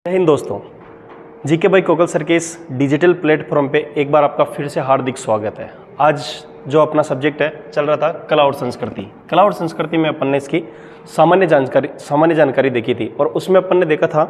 जय हिंद दोस्तों, GK by Kokalla sir के इस डिजिटल प्लेटफॉर्म पे एक बार आपका फिर से हार्दिक स्वागत है। आज जो अपना सब्जेक्ट है चल रहा था कला और संस्कृति। कला और संस्कृति में अपन ने इसकी सामान्य जानकारी देखी थी और उसमें अपन ने देखा था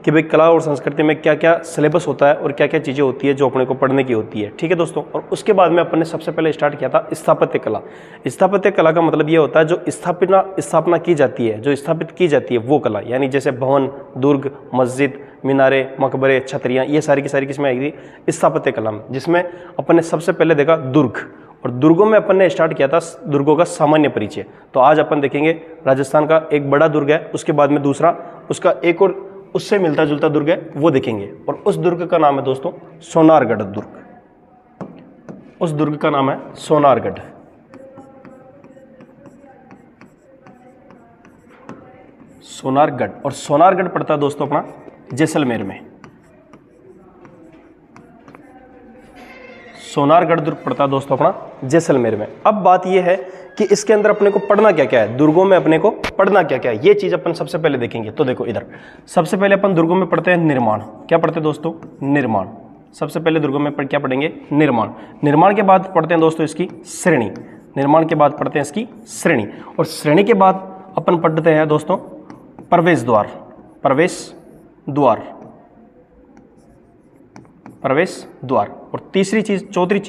कि भाई कला और संस्कृति में क्या क्या सिलेबस होता है और क्या क्या चीज़ें होती है जो अपने को पढ़ने की होती है। ठीक है दोस्तों। और उसके बाद में अपन ने सबसे पहले स्टार्ट किया था स्थापत्य कला। स्थापत्य कला का मतलब ये होता है जो स्थापना की जाती है, जो स्थापित की जाती है वो कला, यानी जैसे भवन, दुर्ग, मस्जिद, मीनारे, मकबरे, छतरियाँ, ये सारी की सारी किसमें आएगी? स्थापत्य कला में। जिसमें अपन ने सबसे पहले देखा दुर्ग, और दुर्गों में अपन ने स्टार्ट किया था दुर्गों का सामान्य परिचय। तो आज अपन देखेंगे राजस्थान का एक बड़ा दुर्ग है, उसके बाद में दूसरा उसका एक और उससे मिलता जुलता दुर्ग है वो देखेंगे, और उस दुर्ग का नाम है दोस्तों सोनारगढ़ दुर्ग। उस दुर्ग का नाम है सोनारगढ़। सोनारगढ़, और सोनारगढ़ पड़ता है दोस्तों अपना जैसलमेर में। सोनारगढ़ दुर्ग पड़ता है दोस्तों अपना जैसलमेर में। अब बात यह है कि इसके अंदर अपने को पढ़ना क्या क्या है, दुर्गों में अपने को पढ़ना क्या क्या है, ये चीज अपन सबसे पहले देखेंगे। तो देखो इधर सबसे पहले अपन दुर्गों में पढ़ते हैं निर्माण। क्या पढ़ते हैं दोस्तों? निर्माण। सबसे पहले दुर्गों में क्या पढ़ेंगे? निर्माण। निर्माण के बाद पढ़ते हैं दोस्तों इसकी श्रेणी। निर्माण के बाद पढ़ते हैं इसकी श्रेणी, और श्रेणी के बाद अपन पढ़ते हैं दोस्तों प्रवेश द्वार। प्रवेश द्वार, प्रवेश द्वार। और तीसरी चीज चौथी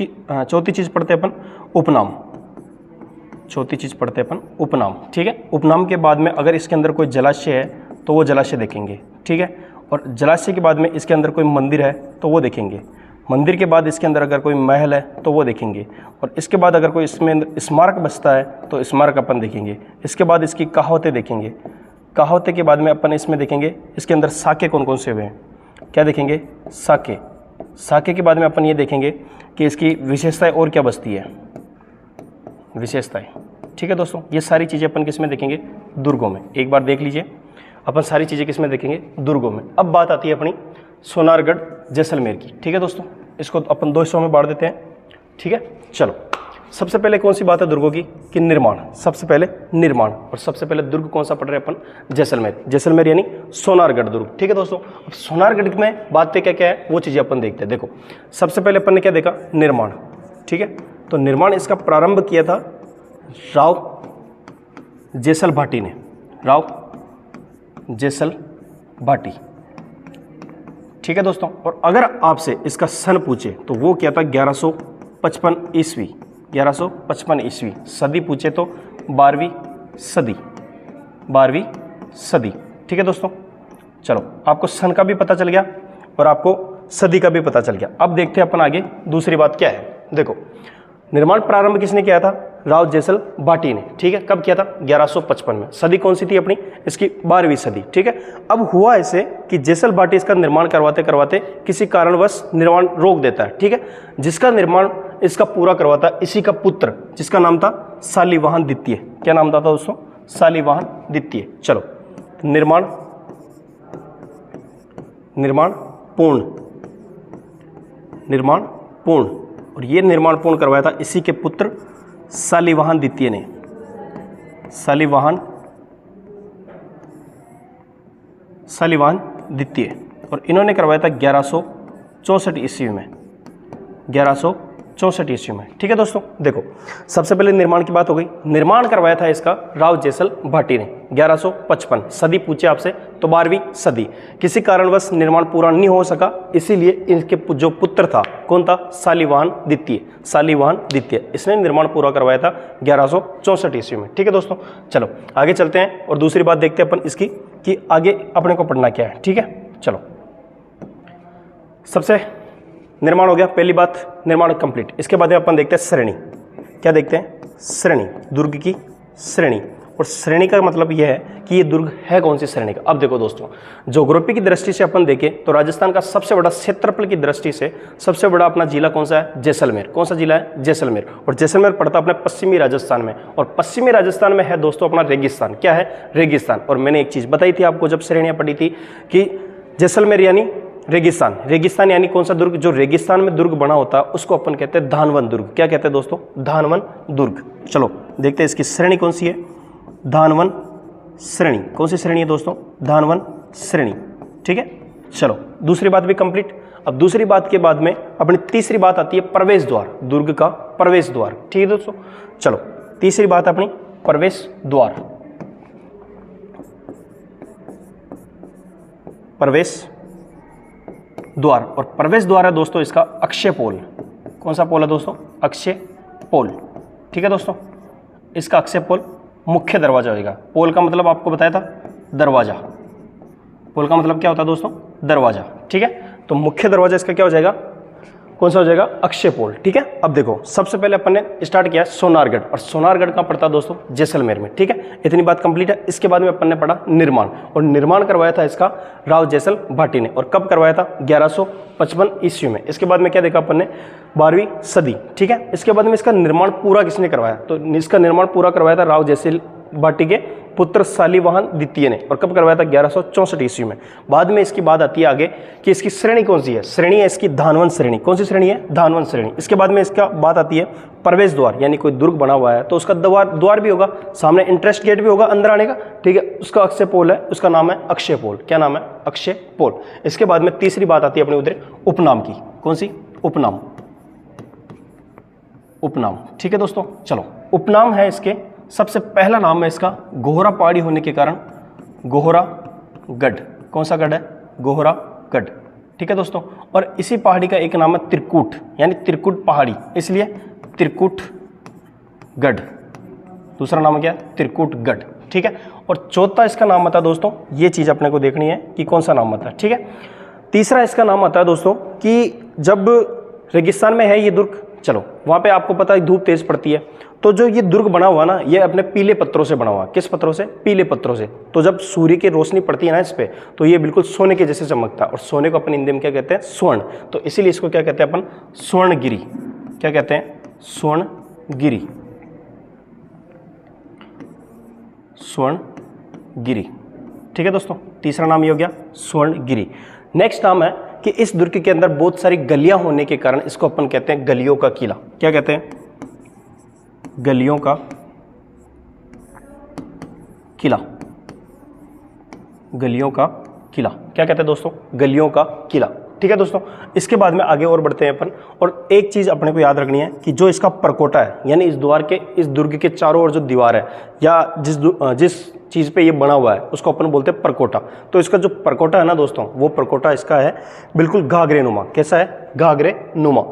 चीज पढ़ते हैं अपन उपनाम। चौथी चीज पढ़ते हैं अपन उपनाम। ठीक है। उपनाम के बाद में अगर इसके अंदर कोई जलाशय है तो वो जलाशय देखेंगे। ठीक है। और जलाशय के बाद में इसके अंदर कोई मंदिर है तो वो देखेंगे। मंदिर के बाद इसके अंदर अगर कोई महल है तो वो देखेंगे। और इसके बाद अगर कोई इसमें स्मारक बसता है तो स्मारक अपन देखेंगे। इसके बाद इसकी कहावतें देखेंगे। कहावतें के बाद में अपन इसमें देखेंगे इसके अंदर साके कौन कौन से हुए हैं। क्या देखेंगे? साके। साके के बाद में अपन ये देखेंगे कि इसकी विशेषताएं और क्या बसती है, विशेषताएं। ठीक है दोस्तों, ये सारी चीज़ें अपन किस में देखेंगे? दुर्गों में। एक बार देख लीजिए, अपन सारी चीज़ें किस में देखेंगे? दुर्गों में। अब बात आती है अपनी सोनारगढ़ जैसलमेर की। ठीक है दोस्तों, इसको अपन दो हिस्सों में बांट देते हैं। ठीक है, चलो। सबसे पहले कौन सी बात है दुर्गों की? कि निर्माण। सबसे पहले निर्माण, और सबसे पहले दुर्ग कौन सा पढ़ रहे हैं अपन? जैसलमेर। जैसलमेर यानी सोनारगढ़ दुर्ग। ठीक है दोस्तों। अब सोनारगढ़ में बातें क्या क्या है वो चीज़ें अपन देखते हैं। देखो सबसे पहले अपन ने क्या देखा? निर्माण। ठीक है। तो निर्माण इसका प्रारंभ किया था राव जेसल भाटी ने। राव जेसल भाटी। ठीक है दोस्तों। और अगर आपसे इसका सन पूछे तो वो क्या था? 1155 ईस्वी। 1155 ईस्वी। सदी पूछे तो 12वीं सदी। 12वीं सदी। ठीक है दोस्तों। चलो, आपको सन का भी पता चल गया और आपको सदी का भी पता चल गया। अब देखते हैं अपन आगे दूसरी बात क्या है। देखो निर्माण प्रारंभ किसने किया था? राव जेसल भाटी ने। ठीक है। कब किया था? 1155 में। सदी कौन सी थी अपनी? इसकी 12वीं सदी। ठीक है। अब हुआ ऐसे कि जेसल भाटी इसका निर्माण करवाते करवाते किसी कारणवश निर्माण रोक देता है। ठीक है। जिसका निर्माण इसका पूरा करवाता इसी का पुत्र, जिसका नाम था शालिवाहन द्वितीय। क्या नाम था दोस्तों? शालिवाहन द्वितीय। चलो, निर्माण पूर्ण। निर्माण पूर्ण, और ये निर्माण पूर्ण करवाया था इसी के पुत्र शालिवाहन द्वितीय ने। शालिवाहन द्वितीय। और इन्होंने करवाया था 1164 ईस्वी में। 1164 ईस्वी में। ठीक है दोस्तों। देखो सबसे पहले निर्माण की बात हो गई। निर्माण करवाया था इसका राव जेसल भाटी ने 1155। सदी पूछे आपसे तो 12वीं सदी। किसी कारणवश निर्माण पूरा नहीं हो सका, इसीलिए इनके जो पुत्र था कौन था? शालिवाहन द्वितीय। शालिवाहन द्वितीय, इसने निर्माण पूरा करवाया था 1164 ईस्वी में। ठीक है दोस्तों। चलो आगे चलते हैं और दूसरी बात देखते हैं अपन इसकी कि आगे अपने को पढ़ना क्या है। ठीक है। चलो, सबसे निर्माण हो गया, पहली बात निर्माण कंप्लीट। इसके बाद में अपन देखते हैं श्रेणी। क्या देखते हैं? श्रेणी। दुर्ग की श्रेणी। और श्रेणी का मतलब यह है कि ये दुर्ग है कौन सी श्रेणी का। अब देखो दोस्तों, ज्योग्राफी की दृष्टि से अपन देखें तो राजस्थान का सबसे बड़ा क्षेत्रफल की दृष्टि से सबसे बड़ा अपना जिला कौन सा है? जैसलमेर। कौन सा जिला है? जैसलमेर। और जैसलमेर पड़ता अपने पश्चिमी राजस्थान में, और पश्चिमी राजस्थान में है दोस्तों अपना रेगिस्तान। क्या है? रेगिस्तान। और मैंने एक चीज बताई थी आपको जब श्रेणियां पढ़ी थी कि जैसलमेर यानी रेगिस्तान। रेगिस्तान यानी कौन सा दुर्ग? जो रेगिस्तान में दुर्ग बना होता है उसको अपन कहते हैं धानवन दुर्ग। क्या कहते हैं दोस्तों? धानवन दुर्ग। चलो देखते हैं इसकी श्रेणी कौन सी है। धानवन श्रेणी। कौन सी श्रेणी है दोस्तों? धानवन श्रेणी। ठीक है। चलो दूसरी बात भी कंप्लीट। अब दूसरी बात के बाद में अपनी तीसरी बात आती है प्रवेश द्वार, दुर्ग का प्रवेश द्वार। ठीक है दोस्तों, चलो तीसरी बात अपनी प्रवेश द्वार। प्रवेश द्वार, और प्रवेश द्वार है दोस्तों इसका अक्षय पोल। कौन सा पोल है दोस्तों? अक्षय पोल। ठीक है दोस्तों, इसका अक्षय पोल मुख्य दरवाजा होगा। पोल का मतलब आपको बताया था दरवाजा। पोल का मतलब क्या होता है दोस्तों? दरवाजा। ठीक है, तो मुख्य दरवाजा इसका क्या हो जाएगा? कौन सा हो जाएगा? अक्षय पोल। ठीक है, अब देखो सबसे पहले अपन ने स्टार्ट किया सोनारगढ़, और सोनारगढ़ कहाँ पड़ता है दोस्तों? जैसलमेर में। ठीक है, इतनी बात कंप्लीट है। इसके बाद में अपन ने पढ़ा निर्माण, और निर्माण करवाया था इसका राव जैसल भाटी ने, और कब करवाया था? 1155 ईस्वी में। इसके बाद में क्या देखा अपन ने? 12वीं सदी। ठीक है, इसके बाद में इसका निर्माण पूरा किसने करवाया? तो इसका निर्माण पूरा करवाया था राव जैसल भाटी के पुत्र शालिवाहन द्वितीय ने, और कब करवाया था? 1164 ईस्वी में। बाद में इसकी बात आती है आगे कि इसकी श्रेणी कौन सी है? श्रेणी है इसकी धानवन श्रेणी। कौन सी श्रेणी है? धानवन श्रेणी। इसके बाद में इसका बात आती है प्रवेश द्वार, यानी कोई दुर्ग बना हुआ है तो उसका द्वार भी होगा, सामने इंट्रेस्ट गेट भी होगा अंदर आने का। ठीक है, उसका अक्षय पोल है, उसका नाम है अक्षय पोल। क्या नाम है? अक्षय पोल। इसके बाद में तीसरी बात आती है अपने उधर उपनाम की। कौन सी? उपनाम। उपनाम। ठीक है दोस्तों, चलो उपनाम है इसके, सबसे पहला नाम है इसका गोहरा पहाड़ी होने के कारण गोहरागढ़। कौन सा गढ़ है? गोहरागढ़। ठीक है दोस्तों, और इसी पहाड़ी का एक नाम है त्रिकुट, यानी त्रिकुट पहाड़ी, इसलिए त्रिकुटगढ़। दूसरा नाम क्या है? त्रिकुटगढ़। ठीक है, और चौथा इसका नाम आता है दोस्तों, ये चीज अपने को देखनी है कि कौन सा नाम आता है। ठीक है, तीसरा इसका नाम आता है दोस्तों कि जब रेगिस्तान में है ये दुर्ग, चलो वहां पे आपको पता है धूप तेज पड़ती है, तो जो ये दुर्ग बना हुआ ना, ये अपने पीले पत्थरों से बना हुआ। किस पत्थरों से? पीले पत्थरों से। तो जब सूर्य की रोशनी पड़ती है ना इस पे, तो ये बिल्कुल सोने के जैसे चमकता है, और सोने को अपन हिंदी में क्या कहते हैं? स्वर्ण। तो इसीलिए इसको क्या कहते हैं अपन? स्वर्णगिरी। क्या कहते हैं? स्वर्णगिरी। स्वर्णगिरी। ठीक है दोस्तों, तीसरा नाम ये हो गया स्वर्णगिरी। नेक्स्ट नाम है कि इस दुर्ग के अंदर बहुत सारी गलियां होने के कारण इसको अपन कहते हैं गलियों का किला। क्या कहते हैं? गलियों का किला। गलियों का किला। क्या कहते हैं दोस्तों? गलियों का किला। ठीक है दोस्तों, इसके बाद में आगे और बढ़ते हैं अपन, और एक चीज अपने को याद रखनी है कि जो इसका परकोटा है, यानी इस द्वार के, इस दुर्ग के चारों ओर जो दीवार है, या जिस चीज पे ये बना हुआ है, उसको अपन बोलते हैं परकोटा। तो इसका जो परकोटा है ना दोस्तों, वो परकोटा इसका है बिल्कुल घाघरे नुमा। कैसा है? घाघरे नुमा।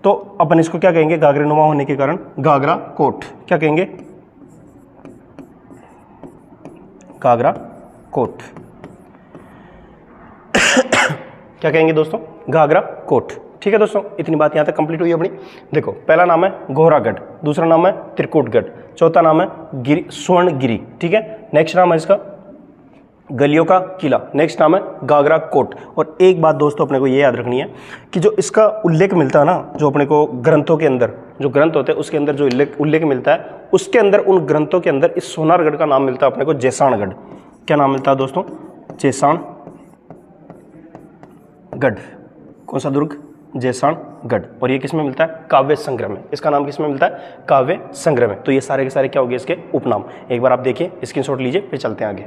तो अपन इसको क्या कहेंगे? घाघरे नुमा होने के कारण घाघरा कोट। क्या कहेंगे? घाघरा कोट। क्या कहेंगे दोस्तों? घाघरा कोट। ठीक है दोस्तों, इतनी बात यहां तक कंप्लीट हुई अपनी। देखो पहला नाम है गोहरागढ़, दूसरा नाम है त्रिकुटगढ़, चौथा नाम है स्वर्णगिरी। ठीक है, नेक्स्ट नाम है इसका गलियों का किला, नेक्स्ट नाम है घाघरा कोट। और एक बात दोस्तों अपने को ये याद रखनी है कि जो इसका उल्लेख मिलता है ना, जो अपने को ग्रंथों के अंदर, जो ग्रंथ होते हैं उसके अंदर जो उल्लेख मिलता है, उसके अंदर, उन ग्रंथों के अंदर इस सोनारगढ़ का नाम मिलता है अपने को जैसाणगढ़। क्या नाम मिलता है दोस्तों? जैसाणगढ़। कौन सा दुर्ग? जैसाणगढ़। और ये किस में मिलता है? काव्य संग्रह में। इसका नाम किस में मिलता है? काव्य संग्रह में। तो ये सारे के सारे क्या हो गए इसके उपनाम। एक बार आप देखिए, स्क्रीनशॉट लीजिए, फिर चलते हैं आगे।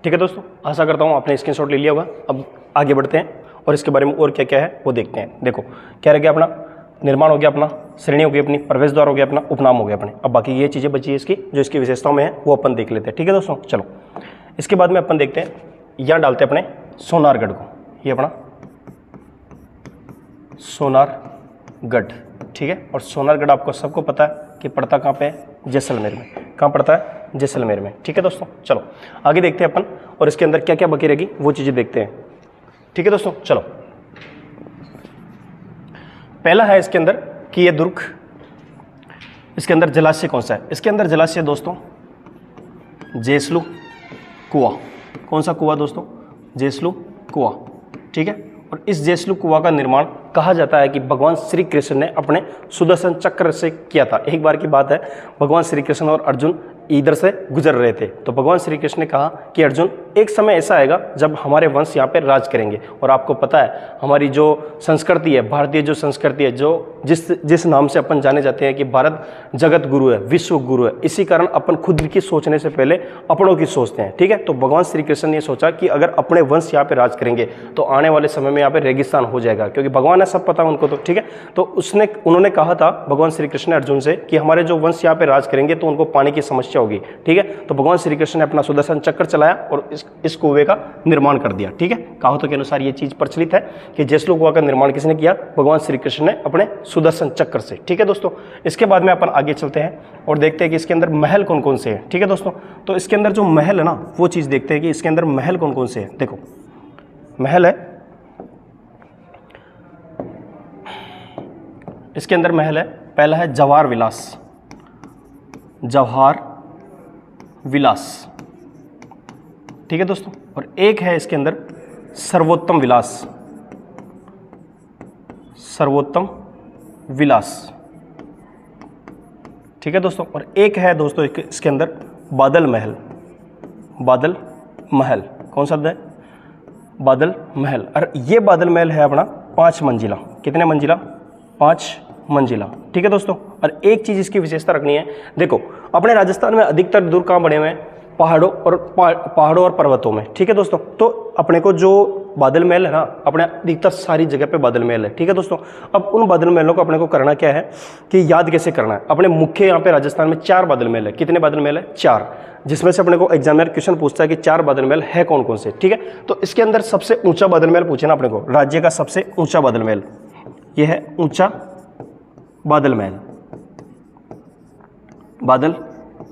ठीक है दोस्तों, आशा करता हूँ आपने स्क्रीनशॉट ले लिया होगा। अब आगे बढ़ते हैं और इसके बारे में और क्या क्या है वो देखते हैं। देखो क्या रह गया अपना? निर्माण हो गया अपना, श्रेणी हो गई अपनी, प्रवेश द्वार हो गया अपना, उपनाम हो गया अपने। अब बाकी ये चीज़ें बची है इसकी, जो इसकी विशेषताओं में है वो अपन देख लेते हैं। ठीक है दोस्तों, चलो इसके बाद में अपन देखते हैं, यहाँ डालते हैं अपने सोनारगढ़ को। ये अपना सोनारगढ़। ठीक है, और सोनारगढ़ आपको सबको पता है कि पड़ता कहाँ पे है? जैसलमेर में। कहाँ पड़ता है? जैसलमेर में। ठीक है दोस्तों, चलो आगे देखते हैं अपन, और इसके अंदर क्या क्या बाकी रहेगी वो चीज़ें देखते हैं। ठीक है दोस्तों, चलो पहला है इसके अंदर कि ये दुर्ग, इसके अंदर जलाशय कौन सा है? इसके अंदर जलाशय दोस्तों जेसलू कुआं। कौन सा कुआं दोस्तों? जेसलू कुआं। ठीक है, और इस जेसलू कुआं का निर्माण कहा जाता है कि भगवान श्री कृष्ण ने अपने सुदर्शन चक्र से किया था। एक बार की बात है, भगवान श्री कृष्ण और अर्जुन इधर से गुजर रहे थे। तो भगवान श्री कृष्ण ने कहा कि अर्जुन, एक समय ऐसा आएगा जब हमारे वंश यहाँ पे राज करेंगे। और आपको पता है हमारी जो संस्कृति है, भारतीय जो संस्कृति है, जो जिस नाम से अपन जाने जाते हैं कि भारत जगत गुरु है, विश्व गुरु है, इसी कारण अपन खुद की सोचने से पहले अपनों की सोचते हैं। ठीक है, तो भगवान श्री कृष्ण ने सोचा कि अगर अपने वंश यहाँ पे राज करेंगे तो आने वाले समय में यहाँ पे रेगिस्तान हो जाएगा, क्योंकि भगवान है, सब पता उनको। तो ठीक है, तो उन्होंने कहा था भगवान श्री कृष्ण ने अर्जुन से कि हमारे जो वंश यहाँ पे राज करेंगे तो उनको पानी की समस्या होगी। ठीक है, तो भगवान श्री कृष्ण ने अपना सुदर्शन चक्र चलाया और इस कुएं का निर्माण कर दिया। ठीक है, कहावतों के अनुसार ये चीज प्रचलित है कि जसलोक कुआं का निर्माण किसने किया? भगवान श्री कृष्ण ने अपने सुदर्शन चक्र से। ठीक है दोस्तों, इसके बाद में अपन आगे चलते हैं और देखते हैं कि इसके अंदर महल कौन कौन से हैं। ठीक है दोस्तों, तो इसके अंदर जो महल है ना, वो चीज देखते हैं कि इसके अंदर महल कौन कौन से हैं। देखो, महल है, इसके अंदर महल है। पहला है जवाहर विलास, जवाहर विलास। ठीक है दोस्तों, और एक है इसके अंदर सर्वोत्तम विलास, सर्वोत्तम विलास। ठीक है दोस्तों, और एक है दोस्तों इसके अंदर बादल महल, बादल महल। कौन सा है? बादल महल। और ये बादल महल है अपना 5 मंजिला। कितने मंजिला? 5 मंजिला। ठीक है दोस्तों, और एक चीज इसकी विशेषता रखनी है। देखो, अपने राजस्थान में अधिकतर दूर कहाँ बने हुए हैं? पहाड़ों और पर्वतों में। ठीक है दोस्तों, तो अपने को जो बादल महल है ना, अपने अधिकतर सारी जगह पे बादल महल है। ठीक है दोस्तों, अब उन बादल महलों को अपने को करना क्या है कि याद कैसे करना है। अपने मुख्य यहाँ पे राजस्थान में 4 बादल महल है। कितने बादल महल है? 4, जिसमें से अपने को एग्जामिनर क्वेश्चन पूछता है कि 4 बादल महल है कौन कौन से। ठीक है, तो इसके अंदर सबसे ऊंचा बादल महल पूछे ना अपने को, राज्य का सबसे ऊंचा बादल महल, यह है ऊंचा बादल महल, बादल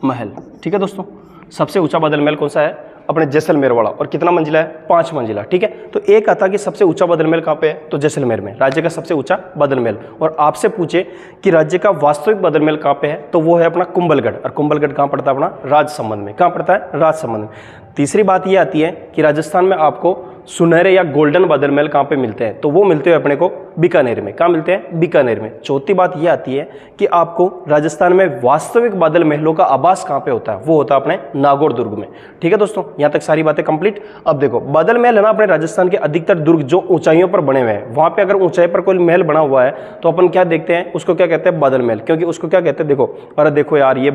महल। ठीक है दोस्तों, सबसे ऊंचा बादल महल कौन सा है? अपने जैसलमेर वाला। और कितना मंजिला है? 5 मंजिला। ठीक है, तो एक आता कि सबसे ऊंचा बादल महल कहाँ पे है? तो जैसलमेर में, राज्य का सबसे ऊंचा बादल महल। और आपसे पूछे कि राज्य का वास्तविक बादल महल कहाँ पे है, तो वो है अपना कुंभलगढ़। और कुंभलगढ़ कहाँ पड़ता है? अपना राजसमंद में। कहाँ पड़ता है? राजसमंद में। तीसरी बात ये आती है कि राजस्थान में आपको सुनहरे या गोल्डन बादल महल कहाँ पे मिलते हैं? तो वो मिलते हैं अपने को बीकानेर में। कहाँ मिलते हैं? बीकानेर में। चौथी बात ये आती है कि आपको राजस्थान में वास्तविक बादल महलों का आवास कहाँ पे होता है? वो होता है अपने नागौर दुर्ग में। ठीक है दोस्तों, यहाँ तक सारी बातें कंप्लीट। अब देखो, बादल महल है ना, अपने राजस्थान के अधिकतर दुर्ग जो ऊंचाइयों पर बने हुए हैं, वहां पे अगर ऊंचाई पर कोई महल बना हुआ है तो अपन क्या देखते हैं? उसको क्या कहते हैं? बादल महल। क्योंकि उसको क्या कहते हैं? देखो, अरे देखो यार, ये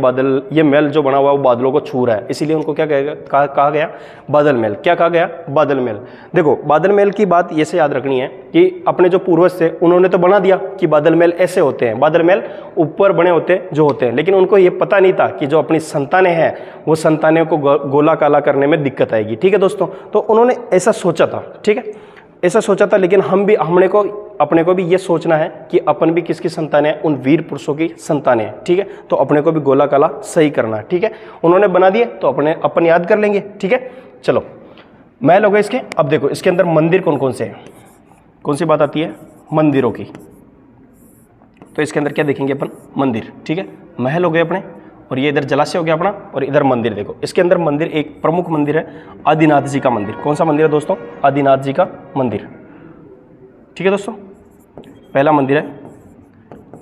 महल जो बना हुआ है वो बादलों को छू रहा है, इसीलिए उनको क्या कहा गया? बादल महल। क्या कहा गया? बादल महल। देखो, बादल महल की बात ये से याद रखनी है कि अपने जो पूर्वज थे उन्होंने तो बना दिया कि बादल महल ऐसे होते हैं, बादल महल ऊपर बने होते हैं, लेकिन उनको ये पता नहीं था कि जो अपनी संतानें हैं वो संतानें को गोला काला करने में दिक्कत आएगी। ठीक है दोस्तों, तो उन्होंने ऐसा सोचा था। ठीक है, ऐसा सोचा था, लेकिन अपने को भी ये सोचना है कि अपन भी किसकी संतानें हैं? उन वीर पुरुषों की संतानें हैं। ठीक है, तो अपने को भी गोला काला सही करना है। ठीक है, उन्होंने बना दिए तो अपन याद कर लेंगे। ठीक है, चलो, महल हो गए इसके। अब देखो, इसके अंदर मंदिर कौन कौन से हैं? कौन सी बात आती है? मंदिरों की। तो इसके अंदर क्या देखेंगे अपन? मंदिर। ठीक है, महल हो गए अपने, और ये इधर जलाशय हो गया अपना, और इधर मंदिर। देखो, इसके अंदर मंदिर, एक प्रमुख मंदिर है आदिनाथ जी का मंदिर। कौन सा मंदिर है दोस्तों? आदिनाथ जी का मंदिर। ठीक है दोस्तों, पहला मंदिर है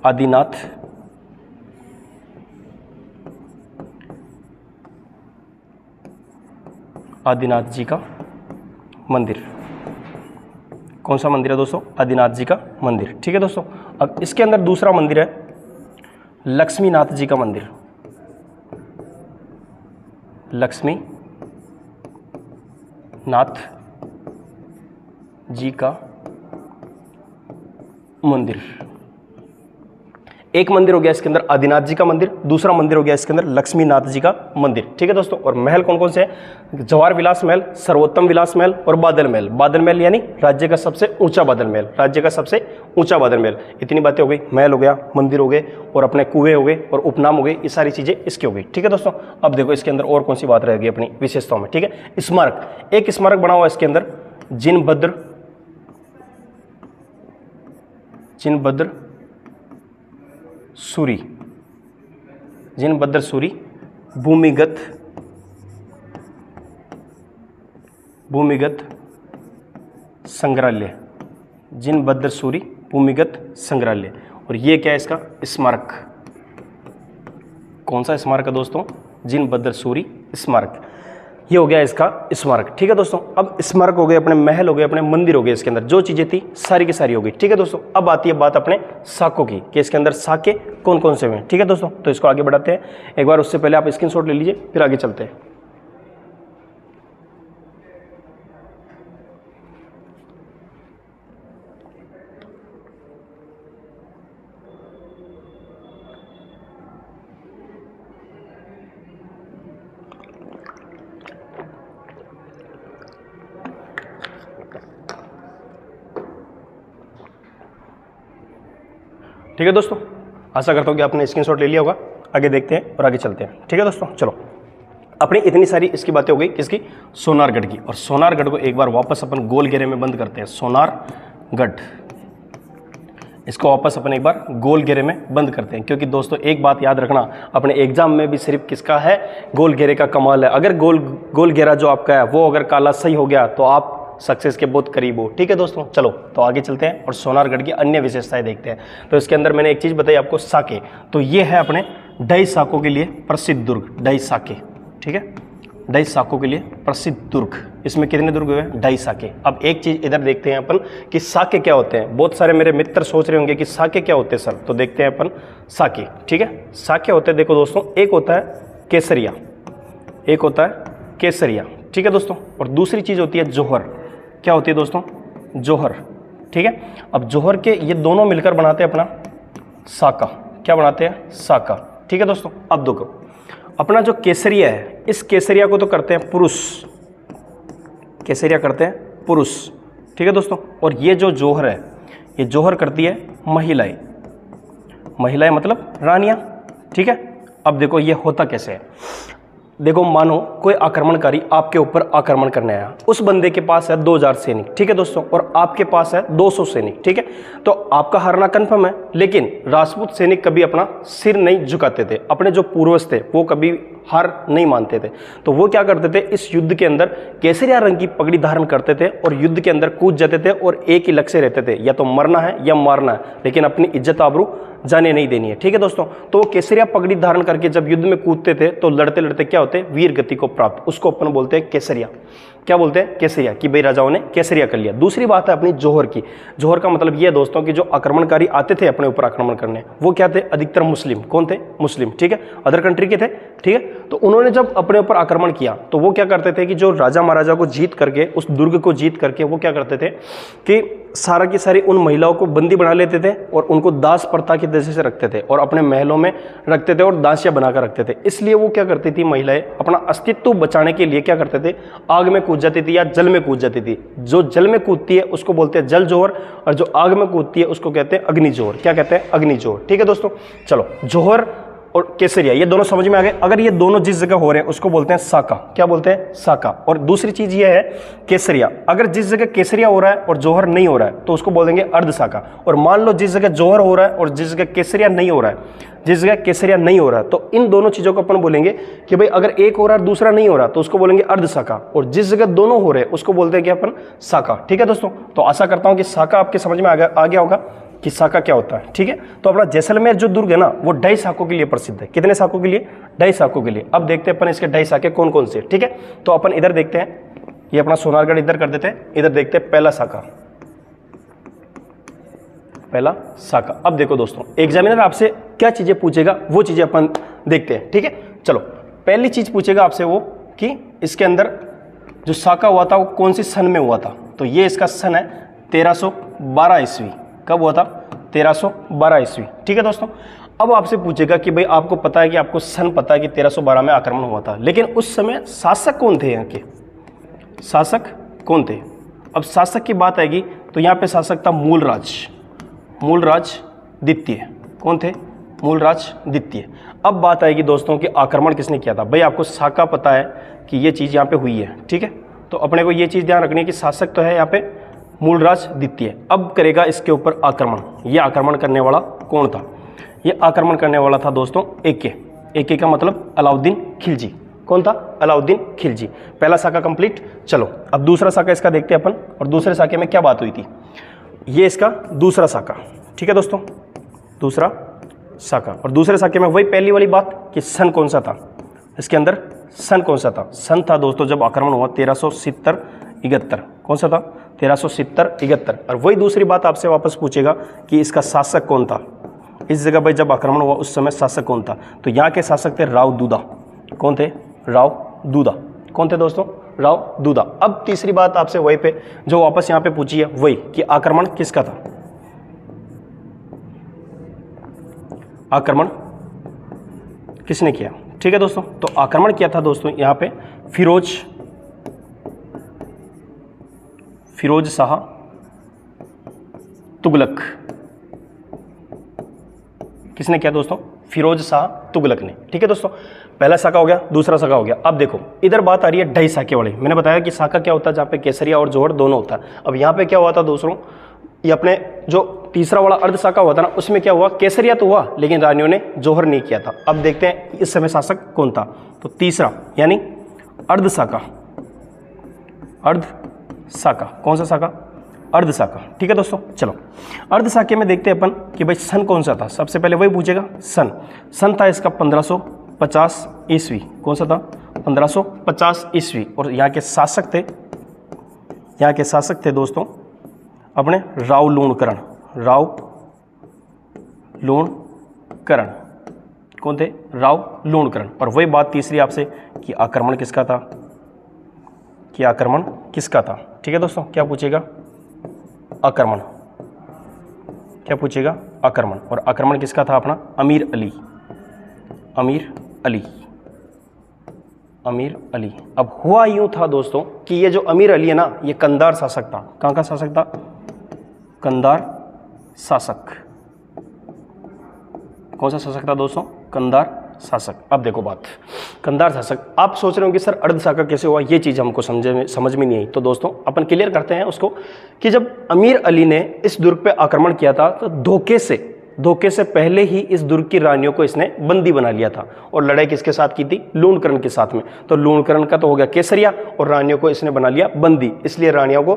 आदिनाथ जी का मंदिर। कौन सा मंदिर है दोस्तों? आदिनाथ जी का मंदिर। ठीक है दोस्तों, अब इसके अंदर दूसरा मंदिर है लक्ष्मीनाथ जी का मंदिर, लक्ष्मी नाथ जी का मंदिर। एक मंदिर हो गया इसके अंदर आदिनाथ जी का मंदिर, दूसरा मंदिर हो गया इसके अंदर लक्ष्मीनाथ जी का मंदिर। ठीक है दोस्तों, और महल कौन कौन से हैं? जवाहर विलास महल, सर्वोत्तम विलास महल और बादल महल। बादल महल यानी राज्य का सबसे ऊंचा बादल महल, राज्य का सबसे ऊंचा बादल महल। इतनी बातें हो गई, महल हो गया, मंदिर हो गए, और अपने कुएं हो गए, और उपनाम हो गए। ये सारी चीजें इसकी हो गई। ठीक है दोस्तों, अब देखो इसके अंदर और कौन सी बात रहेगी अपनी विशेषताओं में। ठीक है, स्मारक। एक स्मारक बना हुआ इसके अंदर जिनभद्र सूरी, जिनभद्र सूरी भूमिगत संग्रहालय, जिनभद्र सूरी भूमिगत संग्रहालय। और ये क्या है इसका? स्मारक। कौन सा स्मारक है दोस्तों? जिनभद्र सूरी स्मारक, ये हो गया इसका स्मारक। ठीक है दोस्तों, अब स्मारक हो गए, अपने महल हो गए, अपने मंदिर हो गए, इसके अंदर जो चीजें थी सारी की सारी हो गई। ठीक है दोस्तों, अब आती है बात अपने साकों की कि इसके अंदर साके कौन कौन से हुए। ठीक है दोस्तों, तो इसको आगे बढ़ाते हैं एक बार, उससे पहले आप स्क्रीनशॉट ले लीजिए फिर आगे चलते हैं। ठीक है दोस्तों, आशा करता हूँ कि आपने स्क्रीनशॉट ले लिया होगा। आगे देखते हैं और आगे चलते हैं। ठीक है दोस्तों, चलो अपनी इतनी सारी इसकी बातें हो गई किसकी, सोनारगढ़ की। और सोनारगढ़ को एक बार वापस अपन गोल घेरे में बंद करते हैं। सोनारगढ़, इसको वापस अपन एक बार गोल घेरे में बंद करते हैं, क्योंकि दोस्तों एक बात याद रखना, अपने एग्जाम में भी सिर्फ किसका है, गोल घेरे का कमाल है। अगर गोल घेरा जो आपका है वो अगर काला सही हो गया तो आप सक्सेस के बहुत करीब हो। ठीक है दोस्तों, चलो तो आगे चलते हैं और सोनारगढ़ की अन्य विशेषताएं देखते हैं। तो इसके अंदर मैंने एक चीज बताई आपको, साके। तो ये है अपने ढाई साकों के लिए प्रसिद्ध दुर्ग, ढाई साके। ठीक है, ढाई साकों के लिए प्रसिद्ध दुर्ग। इसमें कितने दुर्ग हुए, ढाई साके। अब एक चीज इधर देखते हैं अपन कि साके क्या होते हैं। बहुत सारे मेरे मित्र सोच रहे होंगे कि साके क्या होते हैं सर, तो देखते हैं अपन साके। ठीक है, साके होते हैं, देखो दोस्तों, एक होता है केसरिया, एक होता है केसरिया। ठीक है दोस्तों, और दूसरी चीज होती है जोहर। क्या होती है दोस्तों, जोहर। ठीक है, अब जोहर के ये दोनों मिलकर बनाते हैं अपना साका। क्या बनाते हैं, साका। ठीक है दोस्तों, अब देखो अपना जो केसरिया है, इस केसरिया को तो करते हैं पुरुष, केसरिया करते हैं पुरुष। ठीक है दोस्तों, और ये जो जोहर है, ये जोहर करती है महिलाएं। महिलाएं मतलब रानियां। ठीक है, अब देखो ये होता कैसे है। देखो मानो कोई आक्रमणकारी आपके ऊपर आक्रमण करने आया, उस बंदे के पास है 2000 सैनिक। ठीक है दोस्तों, और आपके पास है 200 सैनिक। ठीक है, तो आपका हारना कंफर्म है, लेकिन राजपूत सैनिक कभी अपना सिर नहीं झुकाते थे। अपने जो पूर्वज थे वो कभी हार नहीं मानते थे। तो वो क्या करते थे, इस युद्ध के अंदर केसरिया रंग की पगड़ी धारण करते थे और युद्ध के अंदर कूद जाते थे और एक ही लक्ष्य रहते थे, या तो मरना है या मारना है, लेकिन अपनी इज्जत आबरू जाने नहीं देनी है। ठीक है दोस्तों, तो वो केसरिया पगड़ी धारण करके जब युद्ध में कूदते थे तो लड़ते लड़ते क्या होते, वीर गति को प्राप्त, उसको अपन बोलते हैं केसरिया। क्या बोलते हैं, केसरिया, कि भाई राजाओं ने केसरिया कर लिया। दूसरी बात है अपनी जोहर की। जोहर का मतलब यह है दोस्तों कि जो आक्रमणकारी आते थे अपने ऊपर आक्रमण करने, वो क्या थे, अधिकतर मुस्लिम। कौन थे, मुस्लिम। ठीक है, अदर कंट्री के थे। ठीक है, तो उन्होंने जब अपने ऊपर आक्रमण किया तो वो क्या करते थे कि जो राजा महाराजा को जीत करके, उस दुर्ग को जीत करके, वो क्या करते थे कि सारा की सारी उन महिलाओं को बंदी बना लेते थे और उनको दास प्रथा की दशा से रखते थे और अपने महलों में रखते थे और दासियां बनाकर रखते थे। इसलिए वो क्या करती थी, महिलाएं अपना अस्तित्व बचाने के लिए क्या करते थे, आग में कूद जाती थी या जल में कूद जाती थी। जो जल में कूदती है उसको बोलते हैं जल जोहर, और जो आग में कूदती है उसको कहते हैं अग्नि जोहर। क्या कहते हैं, अग्नि जोहर। ठीक है दोस्तों, चलो जोहर और केसरिया ये दोनों समझ में आ गए। अगर ये दोनों जिस जगह हो रहे हैं उसको बोलते हैं साका। क्या बोलते हैं, साका। और दूसरी चीज ये है केसरिया, अगर जिस जगह केसरिया हो रहा है और जोहर नहीं हो रहा है तो उसको बोलेंगे अर्ध साका। और मान लो जिस जगह जोहर हो रहा है और जिस जगह केसरिया नहीं हो रहा है, जिस जगह केसरिया नहीं हो रहा है, तो इन दोनों चीजों को अपन बोलेंगे कि भाई अगर एक हो रहा है दूसरा नहीं हो रहा तो उसको बोलेंगे अर्ध साका, और जिस जगह दोनों हो रहे हैं उसको बोलते हैं कि अपन साका। ठीक है दोस्तों, तो आशा करता हूं कि साका आपके समझ में आ गया होगा कि साका क्या होता है। ठीक है, तो अपना जैसलमेर जो दुर्ग है ना, वो ढाई साकों के लिए प्रसिद्ध है। कितने साकों के लिए, ढाई साकों के लिए। अब देखते हैं अपन इसके ढाई साके कौन कौन से। ठीक है, तो अपन इधर देखते हैं, ये अपना सोनारगढ़ इधर कर देते हैं, इधर देखते हैं पहला साका, पहला साका। अब देखो दोस्तों, एग्जामिनर आपसे क्या चीजें पूछेगा वो चीजें अपन देखते हैं। ठीक है, चलो पहली चीज पूछेगा आपसे वो कि इसके अंदर जो साका हुआ था वो कौन सी सन में हुआ था। तो ये इसका सन है 1312 ईस्वी। कब हुआ था, 1312 ईस्वी। ठीक है दोस्तों, अब आपसे पूछेगा कि भाई आपको पता है कि आपको सन पता है कि 1312 में आक्रमण हुआ था, लेकिन उस समय शासक कौन थे, यहाँ के शासक कौन थे। अब शासक की बात आएगी तो यहाँ पे शासक था मूलराज द्वितीय। कौन थे, मूलराज द्वितीय। अब बात आएगी दोस्तों कि आक्रमण किसने किया था। भाई आपको साका पता है कि ये चीज़ यहाँ पे हुई है। ठीक है, तो अपने को ये चीज़ ध्यान रखनी है कि शासक तो है यहाँ पे मूलराज द्वितीय। अब करेगा इसके ऊपर आक्रमण। ये आक्रमण करने वाला कौन था, ये आक्रमण करने वाला था दोस्तों एके का मतलब अलाउद्दीन खिलजी। कौन था, अलाउद्दीन खिलजी। पहला साका कंप्लीट। चलो अब दूसरा साका इसका देखते हैं अपन, और दूसरे साके में क्या बात हुई थी। ये इसका दूसरा साका। ठीक है दोस्तों, दूसरा साका। और दूसरे साके में वही पहली वाली बात कि सन कौन सा था, इसके अंदर सन कौन सा था? सन था दोस्तों जब आक्रमण हुआ 1370-71। कौन सा था? 1370-71। और वही दूसरी बात आपसे वापस पूछेगा कि इसका शासक कौन था इस जगह पर जब आक्रमण हुआ उस समय शासक कौन था? तो यहाँ के शासक थे राव दूदा। कौन थे? राव दूदा। कौन थे दोस्तों? राव दूदा। अब तीसरी बात आपसे वही पे जो वापस यहाँ पे पूछी है वही कि आक्रमण किसका था? आक्रमण किसने किया? ठीक है दोस्तों, तो आक्रमण किया था दोस्तों यहाँ पे फिरोज शाह तुगलक। किसने किया दोस्तों? फिरोज शाह तुगलक ने। ठीक है दोस्तों, पहला साका हो गया, दूसरा साका हो गया। अब देखो इधर बात आ रही है ढाई साके वाली। मैंने बताया कि साका क्या होता है? जहाँ पे केसरिया और जोहर दोनों होता है। अब यहाँ पे क्या हुआ था दोस्तों? ये अपने जो तीसरा वाला अर्ध साका हुआ था ना, उसमें क्या हुआ? केसरिया तो हुआ लेकिन रानियों ने जोहर नहीं किया था। अब देखते हैं इस समय शासक कौन था। तो तीसरा यानी अर्ध साका। अर्ध साका कौन सा साका? अर्ध साका। ठीक है दोस्तों, चलो अर्ध साके में देखते हैं अपन कि भाई सन कौन सा था। सबसे पहले वही पूछेगा सन था इसका 1550 ईस्वी। कौन सा था? 1550 ईस्वी। और यहाँ के शासक थे दोस्तों अपने राव लूणकरण। कौन थे? राव लूणकरण। और वही बात तीसरी आपसे कि आक्रमण किसका था? ठीक है दोस्तों, क्या पूछेगा? आक्रमण। क्या पूछेगा? आक्रमण। और आक्रमण किसका था? अपना अमीर अली। अब हुआ यूं था दोस्तों कि ये जो अमीर अली है ना, ये कंधार शासक था। कहाँ का शासक था? कंधार शासक। कौन सा शासक था दोस्तों? कंधार शासक। अब देखो बात, कंधार शासक। आप सोच रहे हो कि सर अर्ध साका कैसे हुआ? ये चीज़ हमको समझ में नहीं आई। तो दोस्तों अपन क्लियर करते हैं उसको कि जब अमीर अली ने इस दुर्ग पे आक्रमण किया था तो धोखे से पहले ही इस दुर्ग की रानियों को इसने बंदी बना लिया था। और लड़ाई किसके साथ की थी? लूणकरण के साथ में। तो लूणकरण का तो हो गया केसरिया और रानियों को इसने बना लिया बंदी। इसलिए रानियों को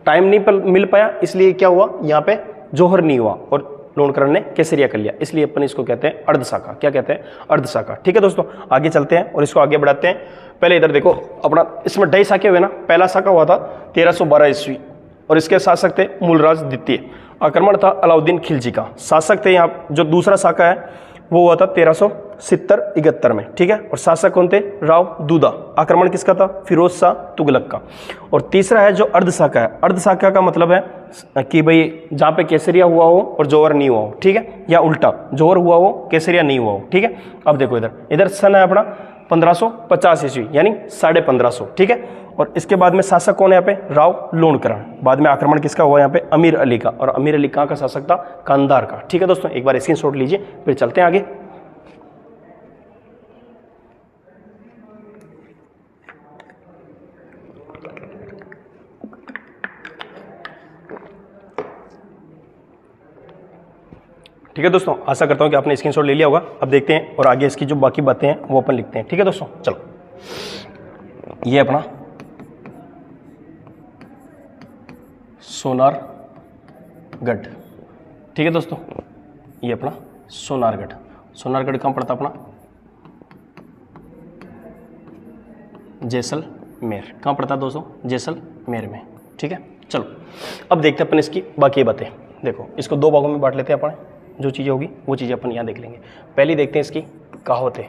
टाइम नहीं मिल पाया, इसलिए क्या हुआ? यहाँ पे जोहर नहीं हुआ और लूणकरण ने केसरिया कर लिया। इसलिए अपन इसको कहते हैं अर्ध साका। क्या कहते हैं? अर्ध साका। ठीक है दोस्तों, आगे चलते हैं और इसको आगे बढ़ाते हैं। पहले इधर देखो अपना, इसमें ढाई साके हुए ना। पहला साका हुआ था 1312 ईस्वी और इसके शासक थे मूलराज द्वितीय। आक्रमण था अलाउद्दीन खिलजी का। शासक थे यहाँ जो दूसरा साका है वो हुआ था 1370-71 में। ठीक है, और शासक कौन थे? राव दूदा। आक्रमण किसका था? फिरोज शाह तुगलक का। और तीसरा है जो अर्ध साका है। अर्ध साका का मतलब है कि भाई जहाँ पे केसरिया हुआ हो और जोहर नहीं हुआ हो। ठीक है, या उल्टा जोहर हुआ हो केसरिया नहीं हुआ हो। ठीक है, अब देखो इधर सन है अपना 1550 ईस्वी यानी 1550। ठीक है, और इसके बाद में शासक कौन है यहाँ पे? राव लूणकरण। बाद में आक्रमण किसका हुआ यहाँ पे? अमीर अली का। और अमीर अली कहाँ का शासक था? कंधार का। ठीक है दोस्तों, एक बार स्क्रीनशॉट लीजिए फिर चलते हैं आगे। ठीक है दोस्तों, आशा करता हूँ कि आपने स्क्रीनशॉट ले लिया होगा। अब देखते हैं और आगे इसकी जो बाकी बातें हैं वो अपन लिखते हैं। ठीक है दोस्तों, चलो ये अपना सोनारगढ़। ठीक है दोस्तों, ये अपना सोनारगढ़ कहाँ पड़ता? अपना जैसलमेर। कहाँ पड़ता दोस्तों? जैसलमेर में। ठीक है, चलो अब देखते हैं अपन इसकी बाकी बातें। देखो इसको दो भागों में बांट लेते हैं अपन। जो चीज़ें होगी वो चीज़ें अपन यहाँ देख लेंगे। पहले देखते हैं इसकी कहावतें।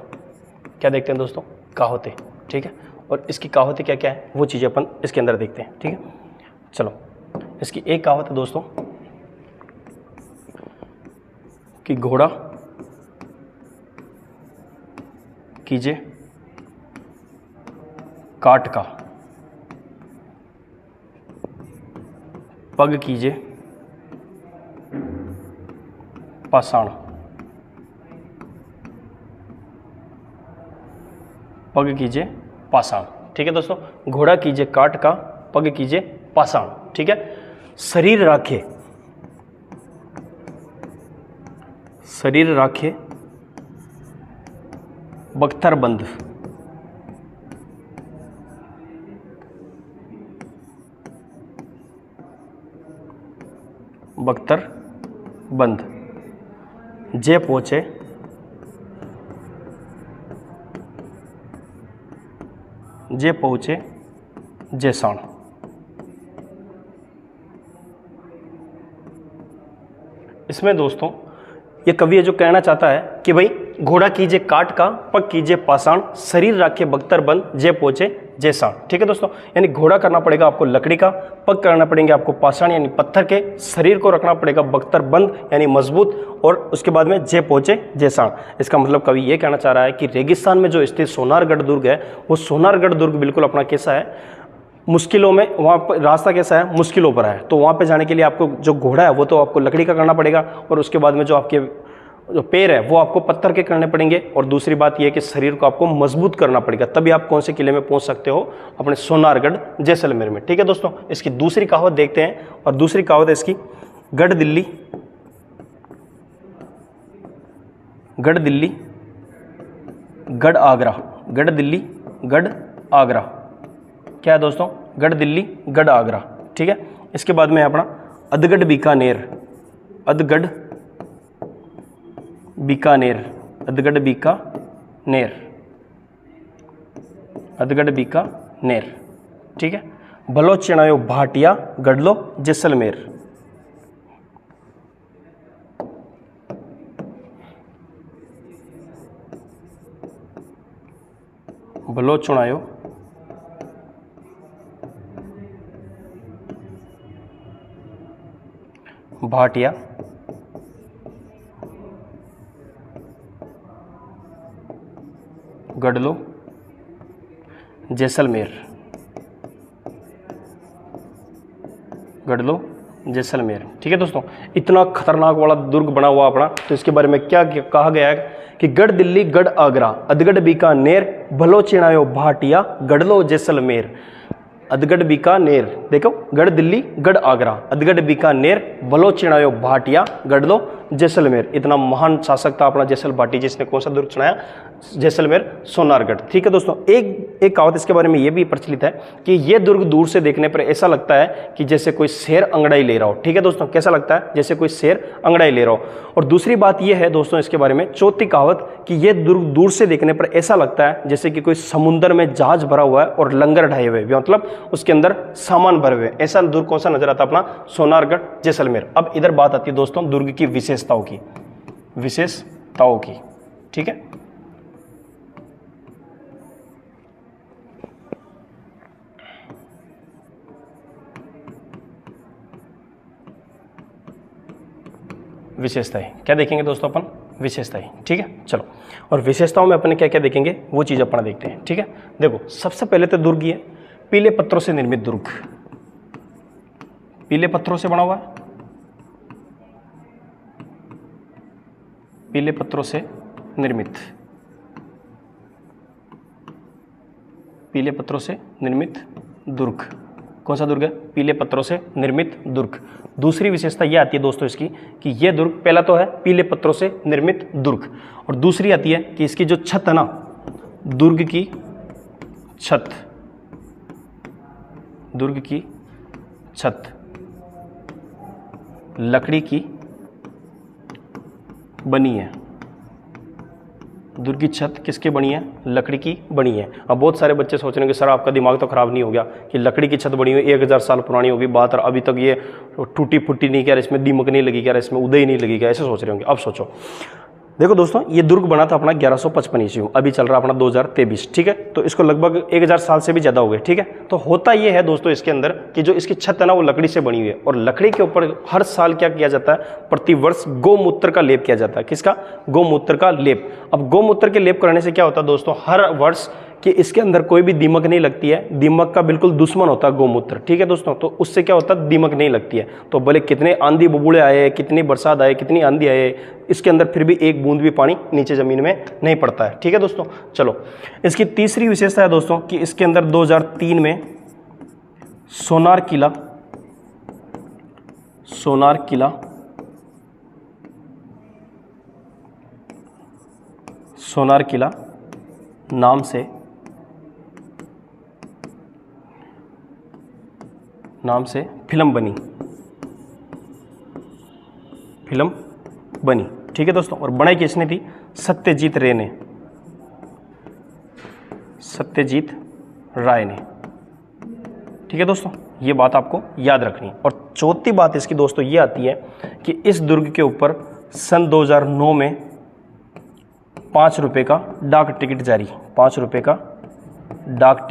क्या देखते हैं दोस्तों? कहावतें। ठीक है, और इसकी कहावतें क्या क्या है वो चीज़ें अपन इसके अंदर देखते हैं। ठीक है, चलो इसकी एक कहावत है दोस्तों कि घोड़ा कीजिए काट का, पग कीजिए पाषाण। पग कीजिए पाषाण। ठीक है दोस्तों, घोड़ा कीजिए काट का, पग कीजिए पाषाण। ठीक है, शरीर राखे बख्तर बंद। बख्तर बंद जे पहुंचे जे पहुँचे जेसाण। इसमें दोस्तों ये कवि है जो कहना चाहता है कि भाई घोड़ा कीजिए काट का, पग कीजिए पाषाण, शरीर राखे बख्तर बंद, जे पहुँचे जेसाण। ठीक है दोस्तों, यानी घोड़ा करना पड़ेगा आपको लकड़ी का, पग करना पड़ेंगे आपको पाषाण यानी पत्थर के, शरीर को रखना पड़ेगा बख्तर बंद यानी मजबूत, और उसके बाद में जे पहुँचे जेसाण। इसका मतलब कवि ये कहना चाह रहा है कि रेगिस्तान में जो स्थित सोनारगढ़ दुर्ग है, वो सोनारगढ़ दुर्ग बिल्कुल अपना कैसा है, मुश्किलों में, वहाँ पर रास्ता कैसा है, मुश्किलों पर है। तो वहाँ पे जाने के लिए आपको जो घोड़ा है वो तो आपको लकड़ी का करना पड़ेगा, और उसके बाद में जो आपके जो पैर है वो आपको पत्थर के करने पड़ेंगे, और दूसरी बात यह है कि शरीर को आपको मजबूत करना पड़ेगा, तभी आप कौन से किले में पहुंच सकते हो, अपने सोनारगढ़ जैसलमेर में। ठीक है दोस्तों, इसकी दूसरी कहावत देखते हैं, और दूसरी कहावत है इसकी गढ़ दिल्ली, गढ़ दिल्ली गढ़ आगरा, गढ़ दिल्ली गढ़ आगरा। क्या है दोस्तों, गढ़ दिल्ली गढ़ आगरा। ठीक है, इसके बाद में अपना अधगढ़ बीकानेर, अधगढ़ बीकानेर, अधगढ़ बीकानेर, अधगढ़ बीकानेर। ठीक है, बलोचिनायो भाटिया गढ़लो जैसलमेर, बलोचुनायो भाटिया गढ़लो जैसलमेर, गढ़लो जैसलमेर। ठीक है दोस्तों, इतना खतरनाक वाला दुर्ग बना हुआ अपना, तो इसके बारे में क्या कहा गया है कि गढ़ दिल्ली गढ़ आगरा, अधगढ़ बीकानेर, बलोचिनायो भाटिया गढ़लो जैसलमेर। अधगढ़ बीकानेर, देखो गढ़ दिल्ली गढ़ आगरा, अधगढ़ बीकानेर, बलोचिनायो भाटिया गढ़लो जैसलमेर। इतना महान शासक था अपना जैसल भाटी, जिसने कौन सा दुर्ग चुनाया, जैसलमेर सोनारगढ़। ठीक है दोस्तों, एक कहावत इसके बारे में यह भी प्रचलित है कि यह दुर्ग दूर से देखने पर ऐसा लगता है कि जैसे कोई शेर अंगड़ाई ले रहा हो। ठीक है दोस्तों, कैसा लगता है, जैसे कोई शेर अंगड़ाई ले रहा हो। और दूसरी बात यह है दोस्तों इसके बारे में, चौथी कहावत, कि यह दुर्ग दूर से देखने पर ऐसा लगता है जैसे कि कोई समुद्र में जहाज भरा हुआ है और लंगर ढाए हुए, मतलब उसके अंदर सामान भरे हुए। ऐसा दुर्ग कौन सा नजर आता अपना, सोनारगढ़ जैसलमेर। अब इधर बात आती है दोस्तों दुर्ग की विशेषताओं की, विशेषताओं की। ठीक है, विशेषताएं क्या देखेंगे दोस्तों अपन, विशेषताएं। ठीक है, चलो, और विशेषताओं में अपन क्या क्या देखेंगे वो चीज अपन देखते हैं। ठीक है, देखो सबसे पहले तो दुर्ग ये पीले पत्थरों से निर्मित दुर्ग, पीले पत्थरों से बना हुआ है, पीले पत्थरों से निर्मित, पीले पत्थरों से निर्मित दुर्ग। कौन सा दुर्ग है, पीले पत्थरों से निर्मित दुर्ग। दूसरी विशेषता यह आती है दोस्तों इसकी कि यह दुर्ग, पहला तो है पीले पत्थरों से निर्मित दुर्ग, और दूसरी आती है कि इसकी जो छत है ना, दुर्ग की छत, दुर्ग की छत लकड़ी की बनी है। दुर्ग की छत किसकी बनी है, लकड़ी की बनी है। अब बहुत सारे बच्चे सोच रहे हैं कि सर आपका दिमाग तो खराब नहीं हो गया कि लकड़ी की छत बनी हुई 1000 साल पुरानी होगी बात, और अभी तक ये टूटी फूटी नहीं, क्या इसमें दीमक नहीं लगी, क्या इसमें उदय नहीं लगी, क्या ऐसे सोच रहे होंगे। अब सोचो, देखो दोस्तों ये दुर्ग बना था अपना 1155 ईस्वी में, अभी चल रहा अपना 2023। ठीक है, तो इसको लगभग 1000 साल से भी ज़्यादा हो गए। ठीक है, तो होता ये है दोस्तों इसके अंदर कि जो इसकी छत है ना वो लकड़ी से बनी हुई है, और लकड़ी के ऊपर हर साल क्या किया जाता है, प्रतिवर्ष गौमूत्र का लेप किया जाता है। किसका, गौमूत्र का लेप। अब गौमूत्र के लेप करने से क्या होता है दोस्तों, हर वर्ष कि इसके अंदर कोई भी दीमक नहीं लगती है, दीमक का बिल्कुल दुश्मन होता है गौमूत्र। ठीक है दोस्तों, तो उससे क्या होता है, दीमक नहीं लगती है। तो भले कितने आंधी बबूले आए, कितनी बरसात आए, कितनी आंधी आए, इसके अंदर फिर भी एक बूंद भी पानी नीचे जमीन में नहीं पड़ता है। ठीक है दोस्तों, चलो इसकी तीसरी विशेषता है दोस्तों कि इसके अंदर 2003 में सोनार किला, सोनार किला, सोनार किला नाम से फिल्म बनी, फिल्म बनी। ठीक है दोस्तों, और बनाई किसने थी, सत्यजीत रे ने, सत्यजीत राय ने। ठीक है दोस्तों, ये बात आपको याद रखनी है। और चौथी बात इसकी दोस्तों ये आती है कि इस दुर्ग के ऊपर सन 2009 में 5 रुपये का डाक टिकट जारी, 5 रुपये का डाक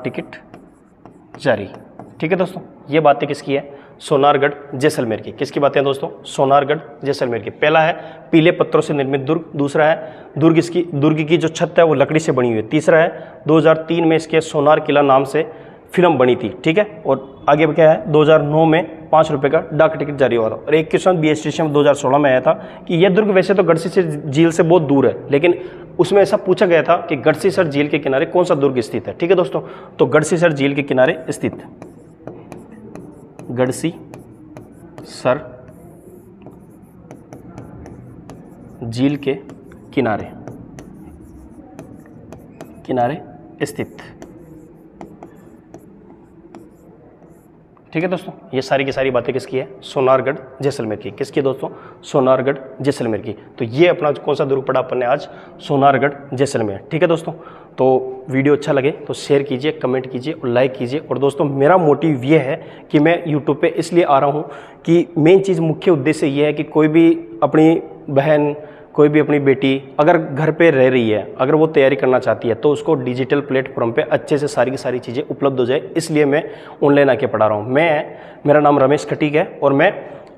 टिकट जारी। ठीक है दोस्तों, ये बातें किसकी है? सोनारगढ़ जैसलमेर की। किसकी बातें हैं दोस्तों? सोनारगढ़ जैसलमेर की। पहला है पीले पत्थरों से निर्मित दुर्ग, दूसरा है दुर्ग की जो छत है वो लकड़ी से बनी हुई है, तीसरा है 2003 में इसके सोनार किला नाम से फिल्म बनी थी। ठीक है, और आगे क्या है? 2009 में 5 रुपये का डाक टिकट जारी हुआ था। और एक क्वेश्चन BSTC में 2016 में आया था कि यह दुर्ग वैसे तो गढ़सीसर झील से बहुत दूर है, लेकिन उसमें ऐसा पूछा गया था कि गढ़सीसर झील के किनारे कौन सा दुर्ग स्थित है। ठीक है दोस्तों, तो गढ़सीसर झील के किनारे स्थित, गढ़सीसर झील के किनारे स्थित। ठीक है दोस्तों, ये सारी की सारी बातें किसकी है? सोनारगढ़ जैसलमेर की। किसकी दोस्तों? सोनारगढ़ जैसलमेर की। तो ये अपना कौन सा दुर्ग पढ़ा अपन ने आज? सोनारगढ़ जैसलमेर। ठीक है दोस्तों, तो वीडियो अच्छा लगे तो शेयर कीजिए, कमेंट कीजिए और लाइक कीजिए। और दोस्तों मेरा मोटिव ये है कि मैं यूट्यूब पे इसलिए आ रहा हूँ कि मेन चीज़, मुख्य उद्देश्य ये है कि कोई भी अपनी बहन, कोई भी अपनी बेटी अगर घर पे रह रही है, अगर वो तैयारी करना चाहती है, तो उसको डिजिटल प्लेटफॉर्म पे अच्छे से सारी की सारी चीज़ें उपलब्ध हो जाए, इसलिए मैं ऑनलाइन आके पढ़ा रहा हूँ। मेरा नाम रमेश खटीक है और मैं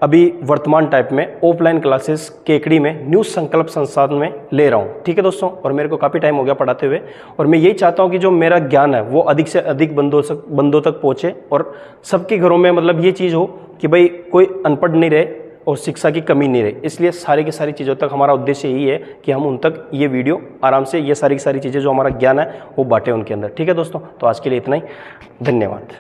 अभी वर्तमान टाइप में ऑफलाइन क्लासेस केकड़ी में न्यू संकल्प संस्थान में ले रहा हूँ। ठीक है दोस्तों, और मेरे को काफ़ी टाइम हो गया पढ़ाते हुए, और मैं यही चाहता हूँ कि जो मेरा ज्ञान है वो अधिक से अधिक बंदों तक पहुँचे और सबके घरों में मतलब ये चीज़ हो कि भाई कोई अनपढ़ नहीं रहे और शिक्षा की कमी नहीं रहे। इसलिए सारी की सारी चीज़ों तक हमारा उद्देश्य यही है कि हम उन तक ये वीडियो आराम से, ये सारी की सारी चीज़ें जो हमारा ज्ञान है वो बांटें उनके अंदर। ठीक है दोस्तों, तो आज के लिए इतना ही, धन्यवाद।